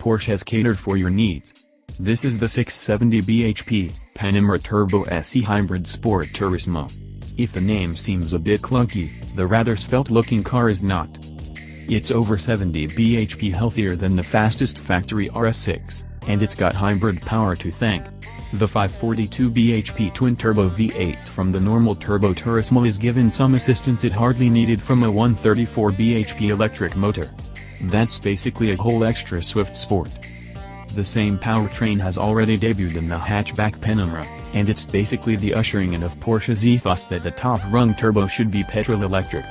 Porsche has catered for your needs. This is the 670 bhp, Panamera Turbo SE Hybrid Sport Turismo. If the name seems a bit clunky, the rather svelte-looking car is not. It's over 70 bhp healthier than the fastest factory RS6, and it's got hybrid power to thank. The 542 bhp twin-turbo V8 from the normal Turbo Turismo is given some assistance it hardly needed from a 134 bhp electric motor. That's basically a whole extra swift sport. The same powertrain has already debuted in the hatchback Panamera, and it's basically the ushering in of Porsche's ethos that the top-rung turbo should be petrol-electric.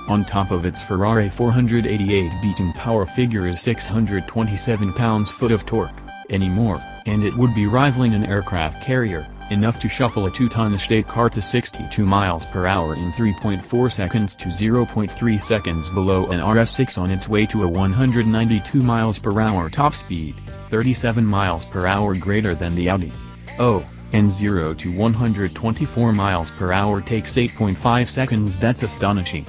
On top of its Ferrari 488 beating power figure is 627 pounds-foot of torque, anymore, and it would be rivaling an aircraft carrier, enough to shuffle a 2-ton estate car to 62 miles per hour in 3.4 seconds to 0.3 seconds below an RS6 on its way to a 192 miles per hour top speed, 37 miles per hour greater than the Audi. Oh, and 0 to 124 miles per hour takes 8.5 seconds. That's astonishing.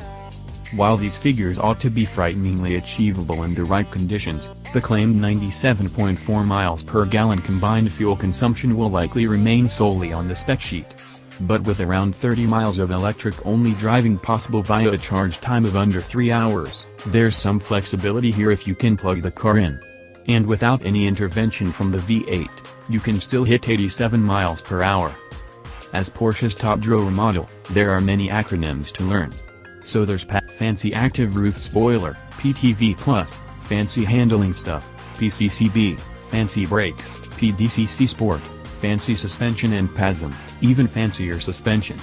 While these figures ought to be frighteningly achievable in the right conditions, the claimed 97.4 miles per gallon combined fuel consumption will likely remain solely on the spec sheet. But with around 30 miles of electric-only driving possible via a charge time of under 3 hours, there's some flexibility here if you can plug the car in. And without any intervention from the V8, you can still hit 87 miles per hour. As Porsche's top drawer model, there are many acronyms to learn. So there's Fancy Active Roof Spoiler, PTV Plus, Fancy Handling Stuff, PCCB, Fancy Brakes, PDCC Sport, Fancy Suspension and PASM, even fancier suspension.